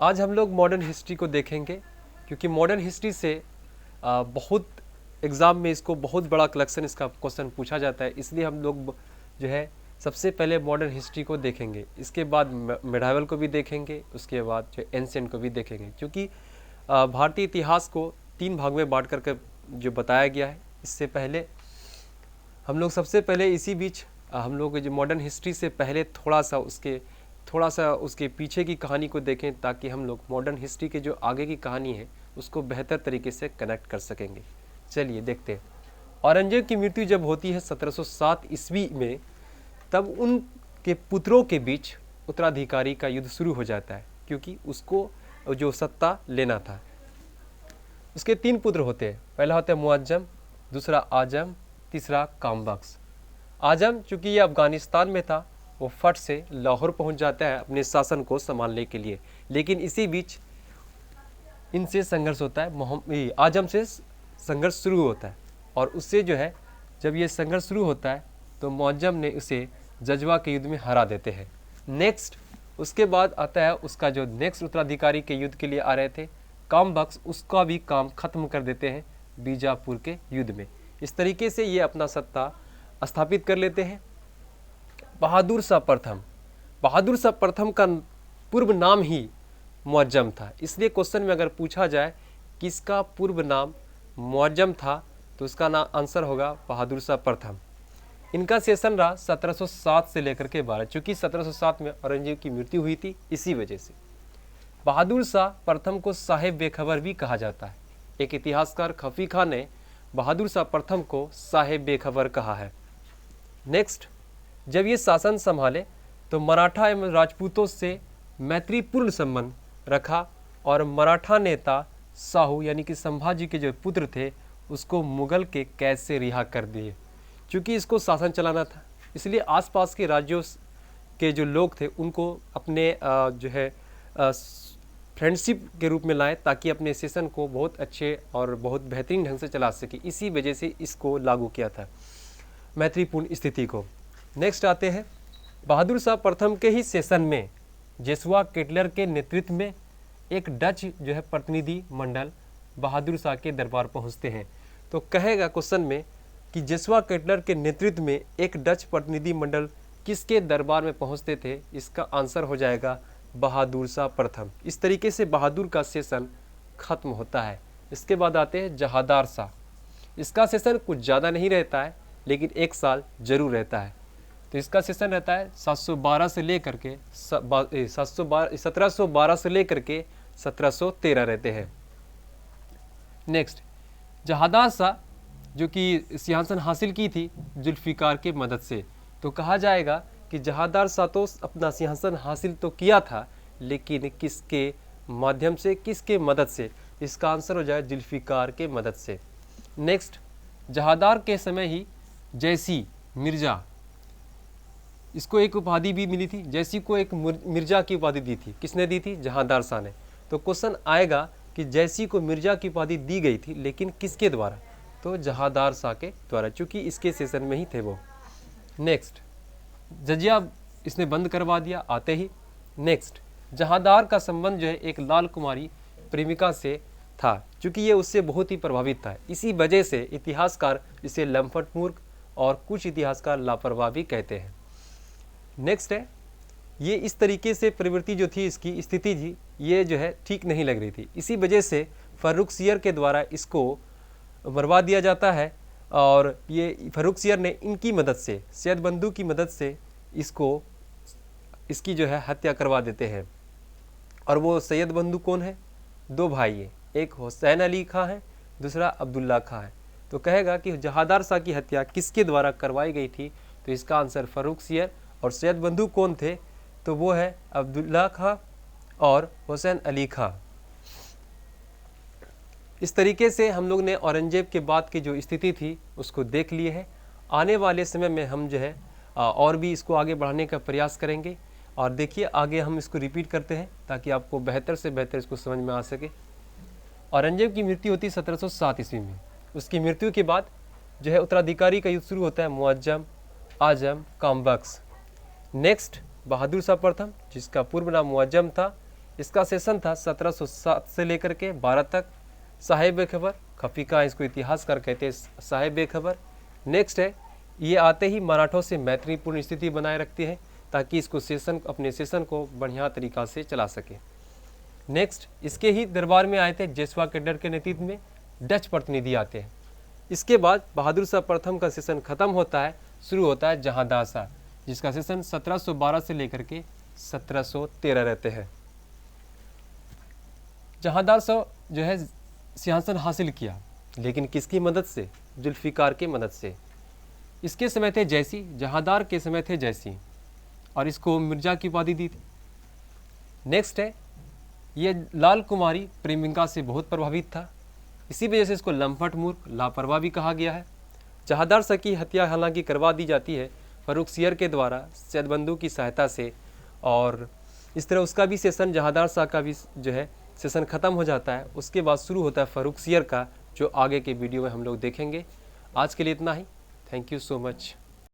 आज हम लोग मॉडर्न हिस्ट्री को देखेंगे, क्योंकि मॉडर्न हिस्ट्री से बहुत एग्ज़ाम में इसको बहुत बड़ा कलेक्शन इसका क्वेश्चन पूछा जाता है। इसलिए हम लोग जो है सबसे पहले मॉडर्न हिस्ट्री को देखेंगे, इसके बाद मेडावल को भी देखेंगे, उसके बाद जो एंशिएंट को भी देखेंगे। क्योंकि भारतीय इतिहास को 3 भाग में बांट करके जो बताया गया है, इससे पहले हम लोग सबसे पहले इसी बीच हम लोग जो मॉडर्न हिस्ट्री से पहले थोड़ा सा उसके पीछे की कहानी को देखें, ताकि हम लोग मॉडर्न हिस्ट्री के जो आगे की कहानी है उसको बेहतर तरीके से कनेक्ट कर सकेंगे। चलिए देखते हैं। औरंगजेब की मृत्यु जब होती है 1707 ईस्वी में, तब उनके पुत्रों के बीच उत्तराधिकारी का युद्ध शुरू हो जाता है, क्योंकि उसको जो सत्ता लेना था। उसके 3 पुत्र होते हैं। पहला होता है मुअज्जम, दूसरा आजम, तीसरा कामबख्श। आजम चूँकि ये अफ़गानिस्तान में था, वो फट से लाहौर पहुंच जाता है अपने शासन को संभालने के लिए, लेकिन इसी बीच इनसे संघर्ष होता है। आजम से संघर्ष शुरू होता है, और उससे जो है जब ये संघर्ष शुरू होता है तो मुअज्जम ने उसे जज्वा के युद्ध में हरा देते हैं। नेक्स्ट उसके बाद आता है उसका जो नेक्स्ट उत्तराधिकारी के युद्ध के लिए आ रहे थे कामबख्श, उसका भी काम खत्म कर देते हैं बीजापुर के युद्ध में। इस तरीके से ये अपना सत्ता स्थापित कर लेते हैं। बहादुर शाह प्रथम का पूर्व नाम ही मुअज्जम था, इसलिए क्वेश्चन में अगर पूछा जाए किसका पूर्व नाम मुअज्जम था, तो उसका आंसर होगा बहादुर शाह प्रथम। इनका सेशन रहा 1707 से लेकर के 12, चूँकि 1707 में औरंगजेब की मृत्यु हुई थी, इसी वजह से बहादुर शाह प्रथम को साहेब बेखबर भी कहा जाता है। एक इतिहासकार खफी खान ने बहादुर शाह प्रथम को साहेब बेखबर कहा है। नेक्स्ट, जब ये शासन संभाले तो मराठा एवं राजपूतों से मैत्रीपूर्ण संबंध रखा, और मराठा नेता साहू यानी कि संभाजी के जो पुत्र थे उसको मुगल के कैद से रिहा कर दिए। चूँकि इसको शासन चलाना था, इसलिए आसपास के राज्यों के जो लोग थे उनको अपने जो है फ्रेंडशिप के रूप में लाए, ताकि अपने सेशन को बहुत अच्छे और बहुत बेहतरीन ढंग से चला सके। इसी वजह से इसको लागू किया था, मैत्रीपूर्ण स्थिति को। नेक्स्ट आते हैं, बहादुर शाह प्रथम के ही सेशन में जेसुआ केटलर के नेतृत्व में एक डच जो है प्रतिनिधि मंडल बहादुर शाह के दरबार पहुंचते हैं। तो कहेगा क्वेश्चन में कि जेसुआ केटलर के नेतृत्व में एक डच प्रतिनिधि मंडल किसके दरबार में पहुंचते थे, इसका आंसर हो जाएगा बहादुर शाह प्रथम। इस तरीके से बहादुर का सेशन खत्म होता है। इसके बाद आते हैं जहादार शाह। इसका सेशन कुछ ज़्यादा नहीं रहता है, लेकिन 1 साल जरूर रहता है। तो इसका सेशन रहता है 1712 से लेकर के 1713 रहते हैं। नेक्स्ट, जहादार शाह जो कि सिंहासन हासिल की थी जुल्फ़िकार के मदद से। तो कहा जाएगा कि जहादार शाह तो अपना सिंहासन हासिल तो किया था, लेकिन किसके माध्यम से, किसके मदद से? इसका आंसर हो जाए जुल्फ़िकार के मदद से। नेक्स्ट, जहादार के समय ही जैसी मिर्ज़ा, इसको एक उपाधि भी मिली थी। जैसी को एक मिर्ज़ा की उपाधि दी थी। किसने दी थी? जहादार शाह ने। तो क्वेश्चन आएगा कि जैसी को मिर्ज़ा की उपाधि दी गई थी, लेकिन किसके द्वारा? तो जहादार शाह के द्वारा, चूँकि इसके सेशन में ही थे वो। नेक्स्ट, जजिया इसने बंद करवा दिया आते ही। नेक्स्ट, जहादार का संबंध जो है एक लाल कुमारी प्रेमिका से था, चूँकि ये उससे बहुत ही प्रभावित था। इसी वजह से इतिहासकार इसे लम्पट मूर्ख और कुछ इतिहासकार लापरवाह भी कहते हैं। नेक्स्ट है, ये इस तरीके से प्रवृत्ति जो थी, इसकी स्थिति थी, ये जो है ठीक नहीं लग रही थी। इसी वजह से फर्रुखसियर के द्वारा इसको मरवा दिया जाता है, और ये फर्रुखसियर ने इनकी मदद से, सैयद बंधु की मदद से इसकी जो है हत्या करवा देते हैं। और वो सैयद बंधु कौन है? 2 भाई है, एक हुसैन अली खां है, दूसरा अब्दुल्ला खां है। तो कहेगा कि जहादार शाह की हत्या किसके द्वारा करवाई गई थी? तो इसका आंसर फर्रुखसियर। और सैयद बंधु कौन थे? तो वो है अब्दुल्ला खां और हुसैन अली खां। इस तरीके से हम लोग ने औरंगजेब के बाद की जो स्थिति थी उसको देख लिए है। आने वाले समय में हम जो है और भी इसको आगे बढ़ाने का प्रयास करेंगे। और देखिए आगे हम इसको रिपीट करते हैं, ताकि आपको बेहतर से बेहतर इसको समझ में आ सके। औरंगजेब की मृत्यु होती है 1707 ईस्वी में। उसकी मृत्यु के बाद जो है उत्तराधिकारी का युद्ध शुरू होता है मुअज्जम, आजम, कामबख्श। नेक्स्ट, बहादुर शाह प्रथम, जिसका पूर्व नाम मुअज्जम था, इसका सेशन था 1707 से लेकर के 12 तक। साहिब बेखबर, खफीका इसको इतिहासकार कहते हैं, साहिब बेखबर। नेक्स्ट है, ये आते ही मराठों से मैत्रीपूर्ण स्थिति बनाए रखती है ताकि इसको अपने सेशन को बढ़िया तरीक़ा से चला सके। नेक्स्ट, इसके ही दरबार में आए थे जेसवा केडर के नेतृत्व में डच प्रतिनिधि आते हैं। इसके बाद बहादुर शाह प्रथम का सेशन खत्म होता है, शुरू होता है जहांदार शाह, जिसका सेशन 1712 से लेकर के 1713 रहते हैं। जहांदार शाह जो है सिंहासन हासिल किया, लेकिन किसकी मदद से? जुल्फिकार की मदद से। इसके समय थे जैसी, जहांदार के समय थे जैसी, और इसको मिर्जा की उपाधि दी थी। नेक्स्ट है, ये लाल कुमारी प्रेमिका से बहुत प्रभावित था, इसी वजह से इसको लंपट, मूर्ख, लापरवाह भी कहा गया है। जहांदार शाह की हत्या हालांकि करवा दी जाती है फर्रुखसियर के द्वारा सैयद की सहायता से, और इस तरह उसका भी सेशन, जहांदार शाह का भी जो है सेशन ख़त्म हो जाता है। उसके बाद शुरू होता है फर्रुखसियर का, जो आगे के वीडियो में हम लोग देखेंगे। आज के लिए इतना ही। Thank you so much.